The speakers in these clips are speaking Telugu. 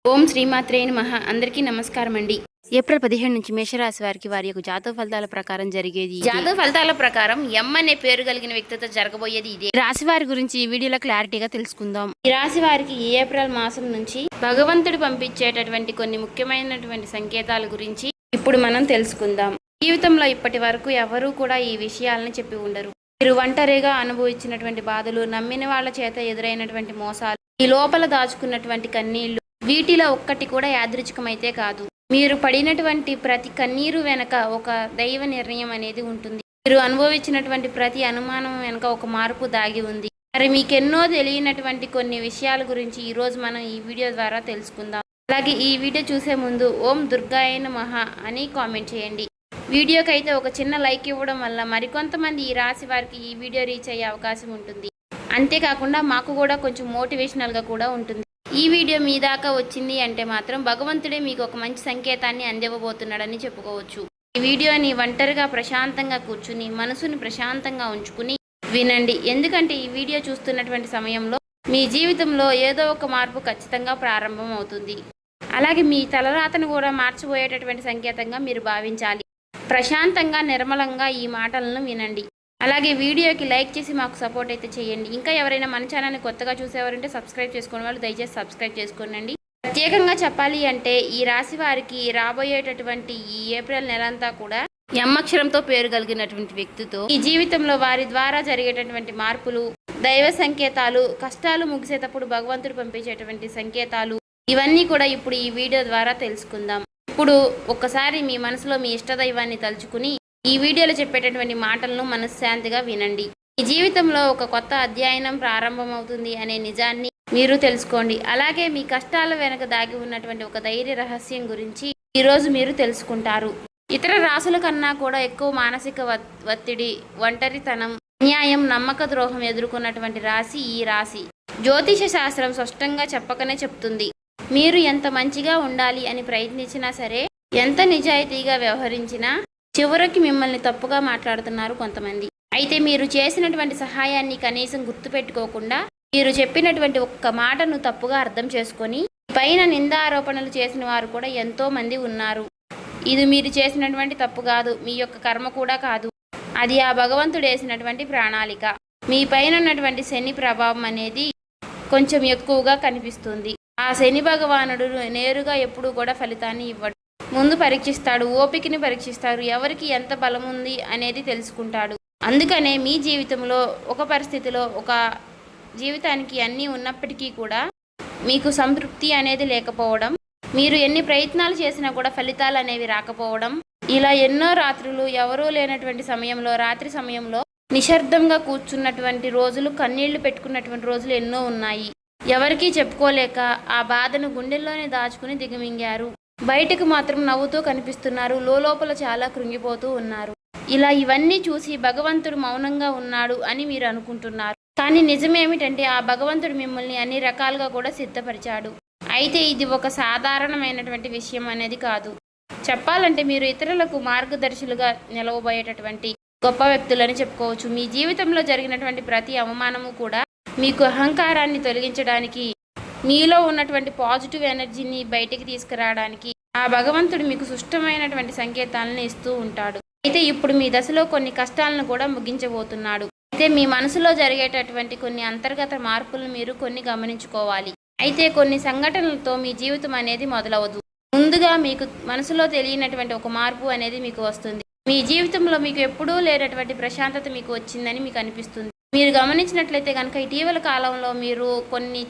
ఓం శ్రీమాత్రే నమః. అందరికీ నమస్కారం అండి. ఏప్రిల్ 15 నుంచి మేషరాశి వారికి వారి యొక్క జాతక ఫలితాల ప్రకారం జరిగేది జాతక ఫలితాల ప్రకారం ఎం అనే పేరు కలిగిన వ్యక్తితో జరగబోయేది ఇదే. రాశి వారి గురించి ఈ వీడియోలో క్లారిటీగా తెలుసుకుందాం. ఈ రాశి వారికి ఈ ఏప్రిల్ మాసం నుంచి భగవంతుడు పంపించేటటువంటి కొన్ని ముఖ్యమైనటువంటి సంకేతాల గురించి ఇప్పుడు మనం తెలుసుకుందాం. జీవితంలో ఇప్పటి వరకు ఎవరూ కూడా ఈ విషయాలను చెప్పి ఉండరు. మీరు ఒంటరిగా అనుభవించినటువంటి బాధలు, నమ్మిన వాళ్ళ చేత ఎదురైనటువంటి మోసాలు, ఈ లోపల దాచుకున్నటువంటి కన్నీళ్లు, వీటిలో ఒక్కటి కూడా యాదృచ్ఛికమైతే కాదు. మీరు పడినటువంటి ప్రతి కన్నీరు వెనక ఒక దైవ నిర్ణయం అనేది ఉంటుంది. మీరు అనుభవించినటువంటి ప్రతి అనుమానం వెనక ఒక మార్పు దాగి ఉంది. మరి మీకెన్నో తెలియనటువంటి కొన్ని విషయాల గురించి ఈరోజు మనం ఈ వీడియో ద్వారా తెలుసుకుందాం. అలాగే ఈ వీడియో చూసే ముందు ఓం దుర్గాయ నమః అని కామెంట్ చేయండి. వీడియోకి అయితే ఒక చిన్న లైక్ ఇవ్వడం వల్ల మరికొంతమంది ఈ రాశి వారికి ఈ వీడియో రీచ్ అయ్యే అవకాశం ఉంటుంది. అంతేకాకుండా మాకు కూడా కొంచెం మోటివేషనల్గా కూడా ఉంటుంది. ఈ వీడియో మీ దాకా వచ్చింది అంటే మాత్రం భగవంతుడే మీకు ఒక మంచి సంకేతాన్ని అందివ్వబోతున్నాడని చెప్పుకోవచ్చు. ఈ వీడియోని ఒంటరిగా ప్రశాంతంగా కూర్చుని మనసుని ప్రశాంతంగా ఉంచుకుని వినండి. ఎందుకంటే ఈ వీడియో చూస్తున్నటువంటి సమయంలో మీ జీవితంలో ఏదో ఒక మార్పు ఖచ్చితంగా ప్రారంభం అవుతుంది. అలాగే మీ తలరాతను కూడా మార్చిపోయేటటువంటి సంకేతంగా మీరు భావించాలి. ప్రశాంతంగా నిర్మలంగా ఈ మాటలను వినండి. అలాగే వీడియోకి లైక్ చేసి మాకు సపోర్ట్ అయితే చేయండి. ఇంకా ఎవరైనా మన ఛానల్ని కొత్తగా చూసేవారంటే సబ్స్క్రైబ్ చేసుకునే వాళ్ళు దయచేసి సబ్స్క్రైబ్ చేసుకోండి. ప్రత్యేకంగా చెప్పాలి అంటే ఈ రాశి వారికి రాబోయేటటువంటి ఈ ఏప్రిల్ నెలంతా కూడా ఎం అక్షరంతో పేరు కలిగినటువంటి వ్యక్తితో ఈ జీవితంలో వారి ద్వారా జరిగేటటువంటి మార్పులు, దైవ సంకేతాలు, కష్టాలు ముగిసేటప్పుడు భగవంతుడు పంపించేటువంటి సంకేతాలు, ఇవన్నీ కూడా ఇప్పుడు ఈ వీడియో ద్వారా తెలుసుకుందాం. ఇప్పుడు ఒక్కసారి మీ మనసులో మీ ఇష్టదైవాన్ని తలుచుకుని ఈ వీడియోలో చెప్పేటటువంటి మాటలను మనశ్శాంతిగా వినండి. ఈ జీవితంలో ఒక కొత్త అధ్యయనం ప్రారంభమవుతుంది అనే నిజాన్ని మీరు తెలుసుకోండి. అలాగే మీ కష్టాల వెనక దాగి ఉన్నటువంటి ఒక ధైర్య రహస్యం గురించి ఈరోజు మీరు తెలుసుకుంటారు. ఇతర రాశుల కన్నా కూడా ఎక్కువ మానసిక ఒత్తిడి, ఒంటరితనం, అన్యాయం, నమ్మక ద్రోహం ఎదుర్కొన్నటువంటి రాశి ఈ రాశి. జ్యోతిష శాస్త్రం స్పష్టంగా చెప్పకనే చెప్తుంది. మీరు ఎంత మంచిగా ఉండాలి అని ప్రయత్నించినా సరే, ఎంత నిజాయితీగా వ్యవహరించినా చివరికి మిమ్మల్ని తప్పుగా మాట్లాడుతున్నారు కొంతమంది. అయితే మీరు చేసినటువంటి సహాయాన్ని కనీసం గుర్తుపెట్టుకోకుండా మీరు చెప్పినటువంటి ఒక్క మాటను తప్పుగా అర్థం చేసుకొని పైన నిందారోపణలు చేసిన వారు కూడా ఎంతో మంది ఉన్నారు. ఇది మీరు చేసినటువంటి తప్పు కాదు, మీ యొక్క కర్మ కూడా కాదు. అది ఆ భగవంతుడు వేసినటువంటి ప్రణాళిక. మీ పైన ఉన్నటువంటి శని ప్రభావం అనేది కొంచెం ఎక్కువగా కనిపిస్తుంది. ఆ శని భగవానుడు నేరుగా ఎప్పుడూ కూడా ఫలితాన్ని ఇవ్వడు. ముందు పరీక్షిస్తాడు, ఓపికని పరీక్షిస్తాడు, ఎవరికి ఎంత బలం ఉంది అనేది తెలుసుకుంటాడు. అందుకనే మీ జీవితంలో ఒక పరిస్థితిలో ఒక జీవితానికి అన్నీ ఉన్నప్పటికీ కూడా మీకు సంతృప్తి అనేది లేకపోవడం, మీరు ఎన్ని ప్రయత్నాలు చేసినా కూడా ఫలితాలు అనేవి రాకపోవడం, ఇలా ఎన్నో రాత్రులు ఎవరూ లేనటువంటి సమయంలో, రాత్రి సమయంలో నిశ్శబ్దంగా కూర్చున్నటువంటి రోజులు, కన్నీళ్లు పెట్టుకున్నటువంటి రోజులు ఎన్నో ఉన్నాయి. ఎవరికీ చెప్పుకోలేక ఆ బాధను గుండెల్లోనే దాచుకుని దిగమింగారు. బయటకు మాత్రం నవ్వుతూ కనిపిస్తున్నారు, లోపల చాలా కృంగిపోతూ ఉన్నారు. ఇలా ఇవన్నీ చూసి భగవంతుడు మౌనంగా ఉన్నాడు అని మీరు అనుకుంటున్నారు. కానీ నిజమేమిటంటే ఆ భగవంతుడు మిమ్మల్ని అన్ని రకాలుగా కూడా సిద్ధపరిచాడు. అయితే ఇది ఒక సాధారణమైనటువంటి విషయం అనేది కాదు. చెప్పాలంటే మీరు ఇతరులకు మార్గదర్శులుగా నిలవబోయేటటువంటి గొప్ప వ్యక్తులని చెప్పుకోవచ్చు. మీ జీవితంలో జరిగినటువంటి ప్రతి అవమానము కూడా మీకు అహంకారాన్ని తొలగించడానికి, మీలో ఉన్నటువంటి పాజిటివ్ ఎనర్జీని బయటికి తీసుకురావడానికి ఆ భగవంతుడు మీకు సుష్టమైనటువంటి సంకేతాలను ఇస్తూ ఉంటాడు. అయితే ఇప్పుడు మీ దశలో కొన్ని కష్టాలను కూడా ముగించబోతున్నాడు. అయితే మీ మనసులో జరిగేటటువంటి కొన్ని అంతర్గత మార్పులను మీరు కొన్ని గమనించుకోవాలి. అయితే కొన్ని సంఘటనలతో మీ జీవితం అనేది మొదలవదు. ముందుగా మీకు మనసులో తెలియనటువంటి ఒక మార్పు అనేది మీకు వస్తుంది. మీ జీవితంలో మీకు ఎప్పుడూ లేనటువంటి ప్రశాంతత మీకు వచ్చిందని మీకు అనిపిస్తుంది. మీరు గమనించినట్లయితే కనుక ఇటీవల కాలంలో మీరు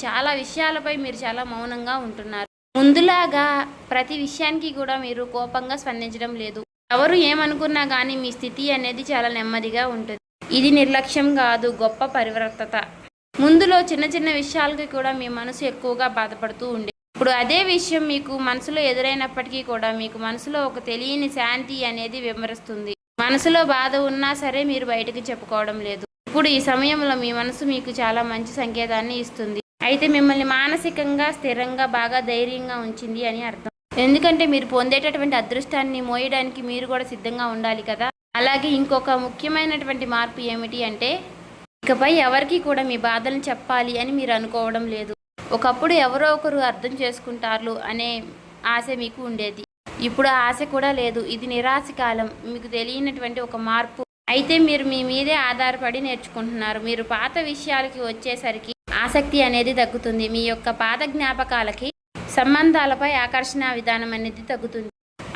చాలా విషయాలపై మీరు చాలా మౌనంగా ఉంటున్నారు. ముందులాగా ప్రతి విషయానికి కూడా మీరు కోపంగా స్పందించడం లేదు. ఎవరు ఏమనుకున్నా కానీ మీ స్థితి అనేది చాలా నెమ్మదిగా ఉంటుంది. ఇది నిర్లక్ష్యం కాదు, గొప్ప పరివర్తత. ముందులో చిన్న చిన్న విషయాలకి కూడా మీ మనసు ఎక్కువగా బాధపడుతూ ఉండే, ఇప్పుడు అదే విషయం మీకు మనసులో ఎదురైనప్పటికీ కూడా మీకు మనసులో ఒక తెలియని శాంతి అనేది విమరిస్తుంది. మనసులో బాధ ఉన్నా సరే మీరు బయటకు చెప్పుకోవడం లేదు. ఇప్పుడు ఈ సమయంలో మీ మనసు మీకు చాలా మంచి సంకేతాన్ని ఇస్తుంది. అయితే మిమ్మల్ని మానసికంగా స్థిరంగా బాగా ధైర్యంగా ఉంచింది అని అర్థం. ఎందుకంటే మీరు పొందేటటువంటి అదృష్టాన్ని మోయడానికి మీరు కూడా సిద్ధంగా ఉండాలి కదా. అలాగే ఇంకొక ముఖ్యమైనటువంటి మార్పు ఏమిటి అంటే ఇకపై ఎవరికి కూడా మీ బాధలను చెప్పాలి అని మీరు అనుకోవడం లేదు. ఒకప్పుడు ఎవరో ఒకరు అర్థం చేసుకుంటారు అనే ఆశ మీకు ఉండేది. ఇప్పుడు ఆ ఆశ కూడా లేదు. ఇది నిరాశ కాలం. మీకు తెలియనటువంటి ఒక మార్పు. అయితే మీరు మీ మీదే ఆధారపడి నేర్చుకుంటున్నారు. మీరు పాత విషయాలకి వచ్చేసరికి ఆసక్తి అనేది తగ్గుతుంది. మీ యొక్క పాత జ్ఞాపకాలకి, సంబంధాలపై ఆకర్షణ విధానం అనేది తగ్గుతుంది.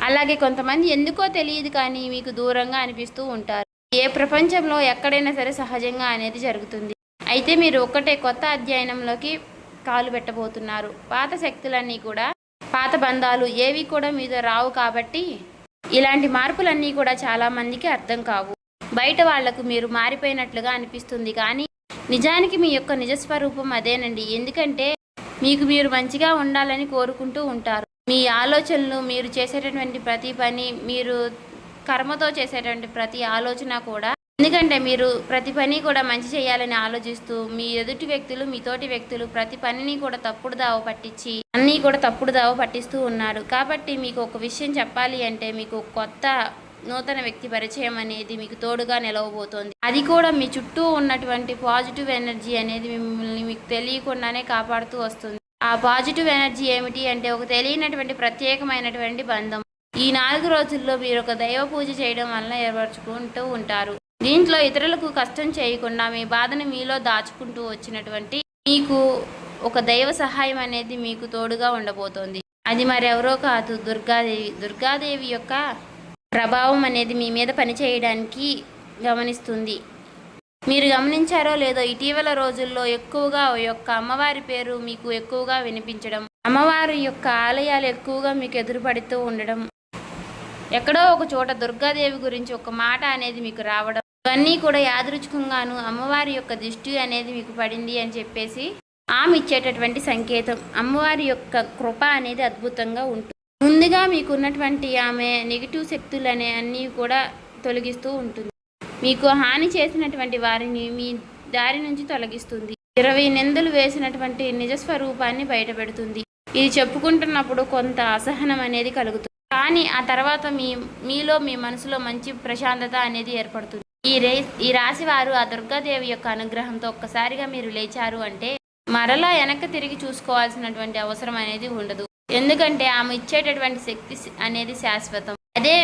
అలాగే కొంతమంది ఎందుకో తెలియదు కానీ మీకు దూరంగా అనిపిస్తూ ఉంటారు. ఏ ప్రపంచంలో ఎక్కడైనా సరే సహజంగా అనేది జరుగుతుంది. అయితే మీరు ఒక్కటే కొత్త అధ్యయనంలోకి కాలు పెట్టబోతున్నారు. పాత శక్తులన్నీ కూడా, పాత బంధాలు ఏవి కూడా మీతో రావు. కాబట్టి ఇలాంటి మార్పులన్నీ కూడా చాలామందికి అర్థం కావు. బయట వాళ్లకు మీరు మారిపోయినట్లుగా అనిపిస్తుంది కానీ నిజానికి మీ యొక్క నిజస్వరూపం అదేనండి. ఎందుకంటే మీకు మీరు మంచిగా ఉండాలని కోరుకుంటూ ఉంటారు. మీ ఆలోచనలు, మీరు చేసేటటువంటి ప్రతి పని, మీరు కర్మతో చేసేటువంటి ప్రతి ఆలోచన కూడా, ఎందుకంటే మీరు ప్రతి పని కూడా మంచి చేయాలని ఆలోచిస్తూ మీ ఎదుటి వ్యక్తులు, మీ తోటి వ్యక్తులు ప్రతి పనిని కూడా తప్పుడు దావ పట్టించి అన్నీ కూడా తప్పుడు దావ పట్టిస్తూ ఉన్నారు. కాబట్టి మీకు ఒక విషయం చెప్పాలి అంటే మీకు కొత్త నూతన వ్యక్తి పరిచయం అనేది మీకు తోడుగా నిలవబోతోంది. అది కూడా మీ చుట్టూ ఉన్నటువంటి పాజిటివ్ ఎనర్జీ అనేది మిమ్మల్ని మీకు తెలియకుండానే కాపాడుతూ వస్తుంది. ఆ పాజిటివ్ ఎనర్జీ ఏమిటి అంటే ఒక తెలియనటువంటి ప్రత్యేకమైనటువంటి బంధం. ఈ 4 రోజుల్లో మీరు ఒక దైవ పూజ చేయడం వల్ల ఏర్పరచుకుంటూ ఉంటారు. దీంట్లో ఇతరులకు కష్టం చేయకుండా మీ బాధను మీలో దాచుకుంటూ వచ్చినటువంటి మీకు ఒక దైవ సహాయం అనేది మీకు తోడుగా ఉండబోతోంది. అది మరెవరో కాదు, దుర్గాదేవి. దుర్గాదేవి యొక్క ప్రభావం అనేది మీ మీద పనిచేయడానికి గమనిస్తుంది. మీరు గమనించారో లేదో ఇటీవల రోజుల్లో ఎక్కువగా యొక్క అమ్మవారి పేరు మీకు ఎక్కువగా వినిపించడం, అమ్మవారి యొక్క ఆలయాలు ఎక్కువగా మీకు ఎదురుపడుతూ ఉండడం, ఎక్కడో ఒక చోట దుర్గాదేవి గురించి ఒక మాట అనేది మీకు రావడం, ఇవన్నీ కూడా యాదృచ్ఛికంగాను అమ్మవారి యొక్క దృష్టి అనేది మీకు పడింది అని చెప్పేసి ఆమె ఇచ్చేటటువంటి సంకేతం. అమ్మవారి యొక్క కృప అనేది అద్భుతంగా ఉంటుంది. ముందుగా మీకున్నటువంటి ఆమె నెగిటివ్ శక్తులు అనే అన్నీ కూడా తొలగిస్తూ ఉంటుంది. మీకు హాని చేసినటువంటి వారిని మీ దారి నుంచి తొలగిస్తుంది. 20 నిందలు వేసినటువంటి నిజస్వరూపాన్ని బయటపెడుతుంది. ఇది చెప్పుకుంటున్నప్పుడు కొంత అసహనం అనేది కలుగుతుంది. కానీ ఆ తర్వాత మీలో మీ మనసులో మంచి ప్రశాంతత అనేది ఏర్పడుతుంది. ఈ రాశి వారు ఆ దుర్గాదేవి యొక్క అనుగ్రహంతో ఒక్కసారిగా మీరు లేచారు అంటే మరలా వెనక్కి తిరిగి చూసుకోవాల్సినటువంటి అవసరం అనేది ఉండదు. ఎందుకంటే ఆమె ఇచ్చేటటువంటి శక్తి అనేది శాశ్వతం. అదే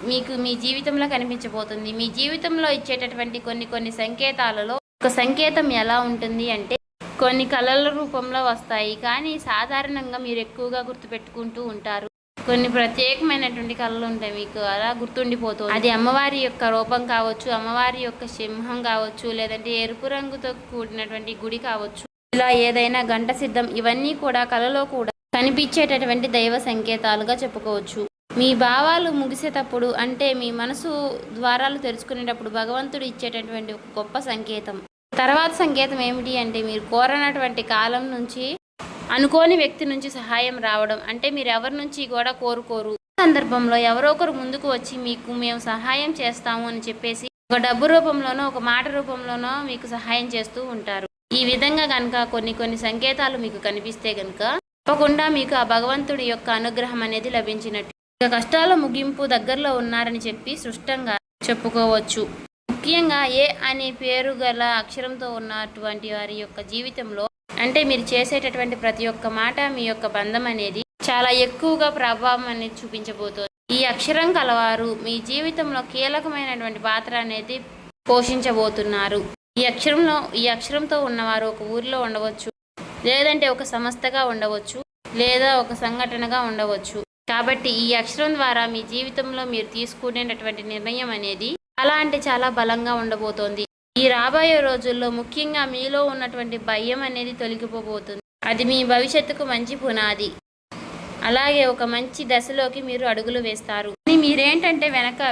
మీకు మీ జీవితంలో కనిపించబోతుంది. మీ జీవితంలో ఇచ్చేటటువంటి కొన్ని సంకేతాలలో ఒక సంకేతం ఎలా ఉంటుంది అంటే కొన్ని కళల రూపంలో వస్తాయి. కానీ సాధారణంగా మీరు ఎక్కువగా గుర్తుపెట్టుకుంటూ ఉంటారు. కొన్ని ప్రత్యేకమైనటువంటి కళలు ఉంటాయి, మీకు అలా గుర్తుండిపోతుంది. అది అమ్మవారి యొక్క రూపం కావచ్చు, అమ్మవారి యొక్క సింహం కావచ్చు, లేదంటే ఎరుపు రంగుతో కూడినటువంటి గుడి కావచ్చు, ఇలా ఏదైనా గంట సిద్ధం, ఇవన్నీ కూడా కళలో కూడా కనిపించేటటువంటి దైవ సంకేతాలుగా చెప్పుకోవచ్చు. మీ భావాలు ముగిసేటప్పుడు అంటే మీ మనసు ద్వారాలు తెరుచుకునేటప్పుడు భగవంతుడు ఇచ్చేటటువంటి ఒక గొప్ప సంకేతం. తర్వాత సంకేతం ఏమిటి అంటే మీరు కోరనటువంటి కాలం నుంచి అనుకోని వ్యక్తి నుంచి సహాయం రావడం. అంటే మీరు ఎవరి నుంచి కూడా కోరుకోరు, సందర్భంలో ఎవరో ఒకరు ముందుకు వచ్చి మీకు మేము సహాయం చేస్తాము అని చెప్పేసి ఒక డబ్బు రూపంలోనో ఒక మాట రూపంలోనో మీకు సహాయం చేస్తూ ఉంటారు. ఈ విధంగా కనుక కొన్ని సంకేతాలు మీకు కనిపిస్తే కనుక తప్పకుండా మీకు ఆ భగవంతుడి యొక్క అనుగ్రహం అనేది లభించినట్టు. ఇక కష్టాల ముగింపు దగ్గరలో ఉన్నారని చెప్పి స్పష్టంగా చెప్పుకోవచ్చు. ముఖ్యంగా ఏ అనే పేరు గల అక్షరంతో ఉన్నటువంటి వారి యొక్క జీవితంలో అంటే మీరు చేసేటటువంటి ప్రతి ఒక్క మాట మీ యొక్క బంధం అనేది చాలా ఎక్కువగా ప్రభావం అనేది చూపించబోతోంది. ఈ అక్షరం కలవారు మీ జీవితంలో కీలకమైనటువంటి పాత్ర అనేది పోషించబోతున్నారు. ఈ అక్షరంతో ఉన్నవారు ఒక ఊరిలో ఉండవచ్చు, లేదంటే ఒక సంస్థగా ఉండవచ్చు, లేదా ఒక సంఘటనగా ఉండవచ్చు. కాబట్టి ఈ అక్షరం ద్వారా మీ జీవితంలో మీరు తీసుకునేటటువంటి నిర్ణయం అనేది చాలా అంటే చాలా బలంగా ఉండబోతోంది. ఈ రాబోయే రోజుల్లో ముఖ్యంగా మీలో ఉన్నటువంటి భయం అనేది తొలగిపోబోతుంది. అది మీ భవిష్యత్తుకు మంచి పునాది. అలాగే ఒక మంచి దశలోకి మీరు అడుగులు వేస్తారు. మీరేంటంటే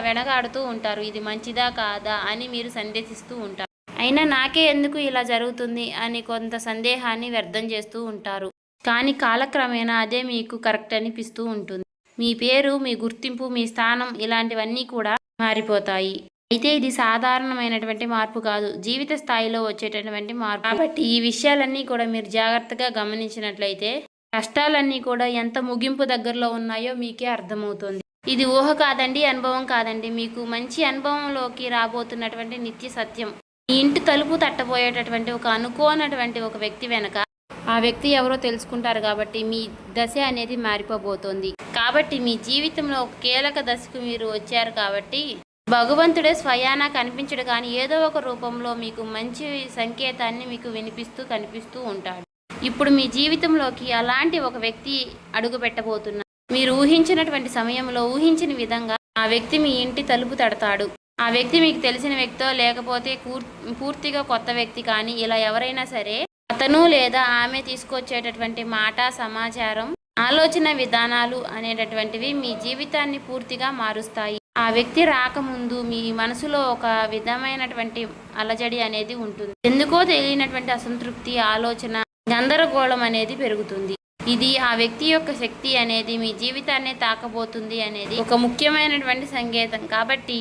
వెనకాడుతూ ఉంటారు. ఇది మంచిదా కాదా అని మీరు సందేహిస్తూ ఉంటారు. అయినా నాకే ఎందుకు ఇలా జరుగుతుంది అని కొంత సందేహాన్ని వ్యర్థం చేస్తూ ఉంటారు. కానీ కాలక్రమేణా అదే మీకు కరెక్ట్ అనిపిస్తూ ఉంటుంది. మీ పేరు, మీ గుర్తింపు, మీ స్థానం ఇలాంటివన్నీ కూడా మారిపోతాయి. అయితే ఇది సాధారణమైనటువంటి మార్పు కాదు, జీవిత స్థాయిలో వచ్చేటటువంటి మార్పు. కాబట్టి ఈ విషయాలన్నీ కూడా మీరు జాగ్రత్తగా గమనించినట్లయితే కష్టాలన్నీ కూడా ఎంత ముగింపు దగ్గరలో ఉన్నాయో మీకే అర్థమవుతుంది. ఇది ఊహ కాదండి, అనుభవం కాదండి, మీకు మంచి అనుభవంలోకి రాబోతున్నటువంటి నిత్య సత్యం. మీ ఇంటి తలుపు తట్టబోయేటటువంటి ఒక అనుకోనటువంటి ఒక వ్యక్తి వెనక ఆ వ్యక్తి ఎవరో తెలుసుకుంటారు కాబట్టి మీ దశ అనేది మారిపోబోతోంది. కాబట్టి మీ జీవితంలో ఒక కీలక దశకు మీరు వచ్చారు కాబట్టి భగవంతుడే స్వయానా కనిపించడు కానీ ఏదో ఒక రూపంలో మీకు మంచి సంకేతాన్ని మీకు వినిపిస్తూ కనిపిస్తూ ఉంటాడు. ఇప్పుడు మీ జీవితంలోకి అలాంటి ఒక వ్యక్తి అడుగు పెట్టబోతున్నారు. మీరు ఊహించినటువంటి సమయంలో ఊహించిన విధంగా ఆ వ్యక్తి మీ ఇంటి తలుపు తడతాడు. ఆ వ్యక్తి మీకు తెలిసిన వ్యక్తో లేకపోతే పూర్తిగా కొత్త వ్యక్తి కానీ ఇలా ఎవరైనా సరే అతను లేదా ఆమె తీసుకొచ్చేటటువంటి మాట, సమాచారం, ఆలోచన విధానాలు అనేటటువంటివి మీ జీవితాన్ని పూర్తిగా మారుస్తాయి. ఆ వ్యక్తి రాకముందు మీ మనసులో ఒక విధమైనటువంటి అలజడి అనేది ఉంటుంది. ఎందుకో తెలియనటువంటి అసంతృప్తి, ఆలోచన, గందరగోళం అనేది పెరుగుతుంది. ఇది ఆ వ్యక్తి యొక్క శక్తి అనేది మీ జీవితాన్ని తాకబోతుంది అనేది ఒక ముఖ్యమైనటువంటి సంకేతం. కాబట్టి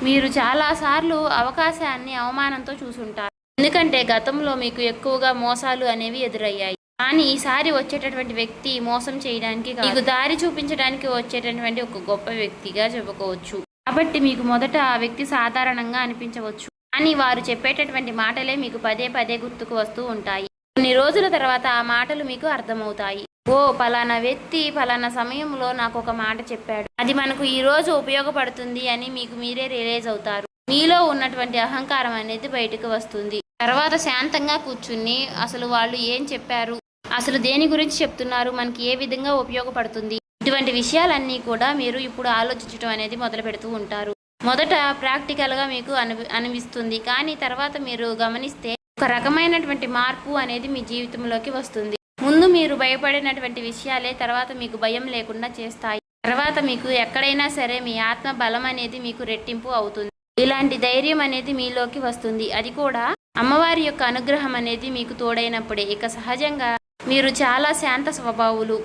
మీరు చాలాసార్లు అవకాశాన్ని అవమానంతో చూసుంటారు. ఎందుకంటే గతంలో మీకు ఎక్కువగా మోసాలు అనేవి ఎదురయ్యాయి. కానీ ఈసారి వచ్చేటటువంటి వ్యక్తి మోసం చేయడానికి మీకు దారి చూపించడానికి వచ్చేటటువంటి ఒక గొప్ప వ్యక్తిగా చెప్పుకోవచ్చు. కాబట్టి మీకు మొదట ఆ వ్యక్తి సాధారణంగా అనిపించవచ్చు, కానీ వారు చెప్పేటటువంటి మాటలే మీకు పదే పదే గుర్తుకు వస్తూ ఉంటాయి. కొన్ని రోజుల తర్వాత ఆ మాటలు మీకు అర్థమవుతాయి. ఓ పలానా వ్యక్తి పలానా సమయంలో నాకు ఒక మాట చెప్పాడు, అది మనకు ఈ రోజు ఉపయోగపడుతుంది అని మీకు మీరే రియలైజ్ అవుతారు. మీలో ఉన్నటువంటి అహంకారం అనేది బయటకు వస్తుంది. తర్వాత శాంతంగా కూర్చుని అసలు వాళ్ళు ఏం చెప్పారు, అసలు దేని గురించి చెప్తున్నారు, మనకి ఏ విధంగా ఉపయోగపడుతుంది, ఇటువంటి విషయాలన్నీ కూడా మీరు ఇప్పుడు ఆలోచించడం అనేది మొదలు పెడుతూ ఉంటారు. మొదట ప్రాక్టికల్గా మీకు అనిపిస్తుంది, కానీ తర్వాత మీరు గమనిస్తే ఒక రకమైనటువంటి మార్పు అనేది మీ జీవితంలోకి వస్తుంది. ముందు మీరు భయపడినటువంటి విషయాలే తర్వాత మీకు భయం లేకుండా చేస్తాయి. తర్వాత మీకు ఎక్కడైనా సరే మీ ఆత్మ బలం అనేది మీకు రెట్టింపు అవుతుంది. ఇలాంటి ధైర్యం అనేది మీలోకి వస్తుంది. అది కూడా అమ్మవారి యొక్క అనుగ్రహం అనేది మీకు తోడైనప్పుడే. ఇక సహజంగా మీరు చాలా శాంత స్వభావులు,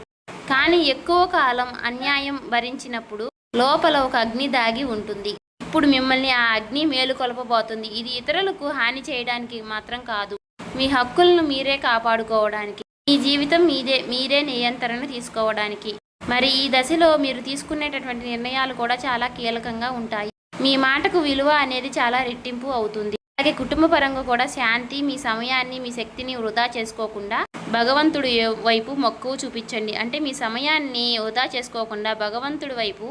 కానీ ఎక్కువ కాలం అన్యాయం భరించినప్పుడు లోపల ఒక అగ్ని దాగి ఉంటుంది. ఇప్పుడు మిమ్మల్ని ఆ అగ్ని మేలుకొల్పబోతుంది. ఇది ఇతరులకు హాని చేయడానికి మాత్రం కాదు, మీ హక్కులను మీరే కాపాడుకోవడానికి, మీ జీవితం మీరే నియంత్రణ తీసుకోవడానికి. మరి ఈ దశలో మీరు తీసుకునేటటువంటి నిర్ణయాలు కూడా చాలా కీలకంగా ఉంటాయి. మీ మాటకు విలువ అనేది చాలా రెట్టింపు అవుతుంది. అలాగే కుటుంబ పరంగా కూడా శాంతి, మీ సమయాన్ని, మీ శక్తిని వృధా చేసుకోకుండా భగవంతుడి వైపు మక్కువ చూపించండి. అంటే మీ సమయాన్ని వృధా చేసుకోకుండా భగవంతుడి వైపు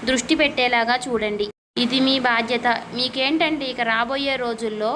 దృష్టి పెట్టేలాగా చూడండి. ఇది మీ బాధ్యత. మీకేంటంటే ఇక రాబోయే రోజుల్లో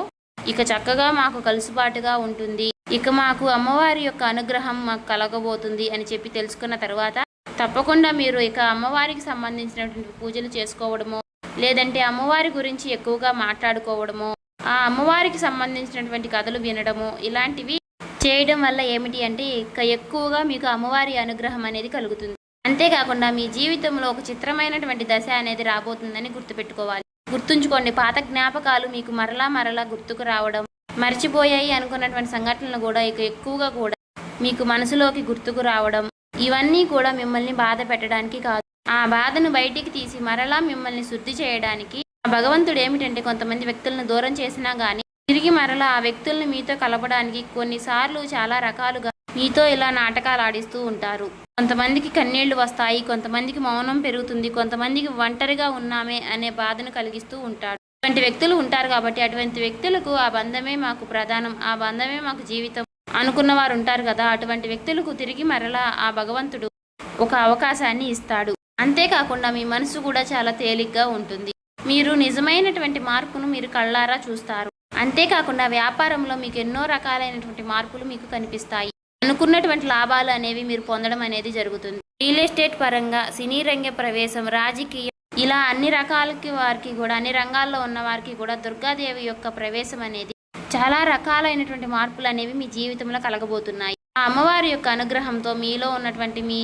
ఇక చక్కగా మాకు కలుసుబాటుగా ఉంటుంది, ఇక మాకు అమ్మవారి యొక్క అనుగ్రహం మాకు కలగబోతుంది అని చెప్పి తెలుసుకున్న తర్వాత తప్పకుండా మీరు ఇక అమ్మవారికి సంబంధించినటువంటి పూజలు చేసుకోవడమో, లేదంటే అమ్మవారి గురించి ఎక్కువగా మాట్లాడుకోవడమో, ఆ అమ్మవారికి సంబంధించినటువంటి కథలు వినడము, ఇలాంటివి చేయడం వల్ల ఏమిటి అంటే ఇక ఎక్కువగా మీకు అమ్మవారి అనుగ్రహం అనేది కలుగుతుంది. అంతేకాకుండా మీ జీవితంలో ఒక చిత్రమైనటువంటి దశ అనేది రాబోతుందని గుర్తుపెట్టుకోవాలి. గుర్తుంచుకోండి, పాత జ్ఞాపకాలు మీకు మరలా గుర్తుకు రావడం, మర్చిపోయాయి అనుకున్నటువంటి సంఘటనలు కూడా ఇక ఎక్కువగా కూడా మీకు మనసులోకి గుర్తుకు రావడం, ఇవన్నీ కూడా మిమ్మల్ని బాధ పెట్టడానికి కాదు, ఆ బాధను బయటికి తీసి మరలా మిమ్మల్ని శుద్ధి చేయడానికి. భగవంతుడు ఏమిటంటే కొంతమంది వ్యక్తులను దూరం చేసినా కానీ తిరిగి మరలా ఆ వ్యక్తుల్ని మీతో కలపడానికి కొన్నిసార్లు చాలా రకాలుగా మీతో ఇలా నాటకాలు ఆడిస్తూ ఉంటారు. కొంతమందికి కన్నీళ్లు వస్తాయి, కొంతమందికి మౌనం పెరుగుతుంది, కొంతమందికి ఒంటరిగా ఉన్నామే అనే బాధను కలిగిస్తూ ఉంటాడు. అటువంటి వ్యక్తులు ఉంటారు. కాబట్టి అటువంటి వ్యక్తులకు ఆ బంధమే మాకు ప్రధానం, ఆ బంధమే మాకు జీవితం అనుకున్న వారు ఉంటారు కదా, అటువంటి వ్యక్తులకు తిరిగి మరలా ఆ భగవంతుడు ఒక అవకాశాన్ని ఇస్తాడు. అంతేకాకుండా మీ మనసు కూడా చాలా తేలిగ్గా ఉంటుంది. మీరు నిజమైనటువంటి మార్పును మీరు కళ్ళారా చూస్తారు. అంతేకాకుండా వ్యాపారంలో మీకు ఎన్నో రకాలైనటువంటి మార్పులు మీకు కనిపిస్తాయి. అనుకున్నటువంటి లాభాలు అనేవి మీరు పొందడం అనేది జరుగుతుంది. రియల్ ఎస్టేట్ పరంగా, సినీ రంగ ప్రవేశం, రాజకీయం, ఇలా అన్ని రకాలకి వారికి కూడా, అన్ని రంగాల్లో ఉన్న వారికి కూడా దుర్గాదేవి యొక్క ప్రవేశం అనేది చాలా రకాలైనటువంటి మార్పులు అనేవి మీ జీవితంలో కలగబోతున్నాయి. ఆ అమ్మవారి యొక్క అనుగ్రహంతో మీలో ఉన్నటువంటి మీ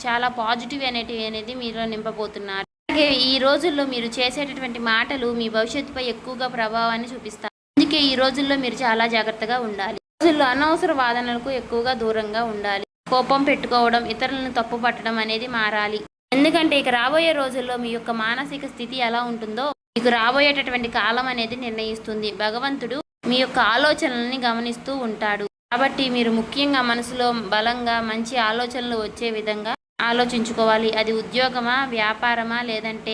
చాలా పాజిటివ్ అనేది మీలో నింపబోతున్నారు. అలాగే ఈ రోజుల్లో మీరు చేసేటటువంటి మాటలు మీ భవిష్యత్తుపై ఎక్కువగా ప్రభావాన్ని చూపిస్తాయి. అందుకే ఈ రోజుల్లో మీరు చాలా జాగ్రత్తగా ఉండాలి. రోజుల్లో అనవసర వాదనలకు ఎక్కువగా దూరంగా ఉండాలి. కోపం పెట్టుకోవడం, ఇతరులను తప్పు పట్టడం అనేది మారాలి. ఎందుకంటే ఇక రాబోయే రోజుల్లో మీ యొక్క మానసిక స్థితి ఎలా ఉంటుందో మీకు రాబోయేటటువంటి కాలం అనేది నిర్ణయిస్తుంది. భగవంతుడు మీ యొక్క ఆలోచనల్ని గమనిస్తూ ఉంటాడు. కాబట్టి మీరు ముఖ్యంగా మనసులో బలంగా మంచి ఆలోచనలు వచ్చే విధంగా ఆలోచించుకోవాలి. అది ఉద్యోగమా, వ్యాపారమా, లేదంటే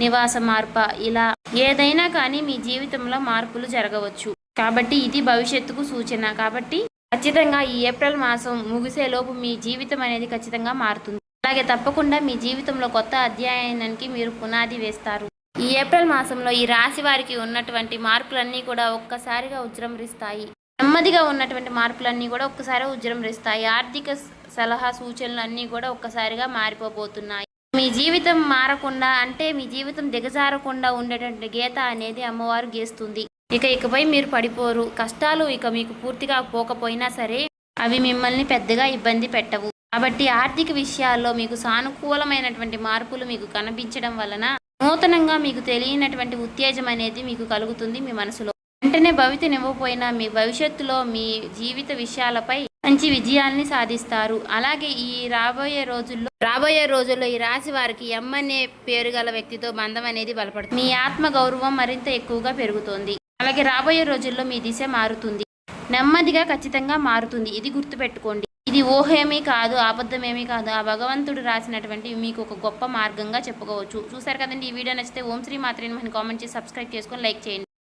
నివాస మార్పా, ఇలా ఏదైనా కానీ మీ జీవితంలో మార్పులు జరగవచ్చు. కాబట్టి ఇది భవిష్యత్తుకు సూచన. కాబట్టి ఖచ్చితంగా ఈ ఏప్రిల్ మాసం ముగిసేలోపు మీ జీవితం అనేది ఖచ్చితంగా మారుతుంది. అలాగే తప్పకుండా మీ జీవితంలో కొత్త అధ్యాయానికి మీరు పునాది వేస్తారు. ఈ ఏప్రిల్ మాసంలో ఈ రాశి వారికి ఉన్నటువంటి మార్పులన్నీ కూడా ఒక్కసారిగా ఉజృంభిస్తాయి. నెమ్మదిగా ఉన్నటువంటి మార్పులన్నీ కూడా ఒక్కసారి ఉజృంభిస్తాయి. ఆర్థిక సలహా సూచనలు అన్నీ కూడా ఒక్కసారిగా మారిపోబోతున్నాయి. మీ జీవితం మారకుండా అంటే మీ జీవితం దిగజారకుండా ఉండేటువంటి గీత అనేది అమ్మవారు గీస్తుంది. ఇకపై మీరు పడిపోరు. కష్టాలు ఇక మీకు పూర్తిగా పోకపోయినా సరే అవి మిమ్మల్ని పెద్దగా ఇబ్బంది పెట్టవు. కాబట్టి ఆర్థిక విషయాల్లో మీకు సానుకూలమైనటువంటి మార్పులు మీకు కనిపించడం వలన నూతనంగా మీకు తెలియనటువంటి ఉత్తేజం అనేది మీకు కలుగుతుంది. మీ మనసులో వెంటనే భవితనివ్వకపోయినా మీ భవిష్యత్తులో మీ జీవిత విషయాలపై మంచి విజయాల్ని సాధిస్తారు. అలాగే ఈ రాబోయే రోజుల్లో ఈ రాశి వారికి ఎం అనే పేరు గల వ్యక్తితో బంధం అనేది బలపడుతుంది. మీ ఆత్మ గౌరవం మరింత ఎక్కువగా పెరుగుతుంది. అలాగే రాబోయే రోజుల్లో మీ దిశ మారుతుంది. నెమ్మదిగా ఖచ్చితంగా మారుతుంది. ఇది గుర్తుపెట్టుకోండి. ఇది ఊహేమీ కాదు, అబద్ధమేమీ కాదు. ఆ భగవంతుడు రాసినటువంటి మీకు ఒక గొప్ప మార్గంగా చెప్పుకోవచ్చు. చూసారు కదండి. ఈ వీడియో నచ్చితే ఓం శ్రీ మాత్రే నమః కామెంట్ చేసి సబ్స్క్రైబ్ చేసుకొని లైక్ చేయండి.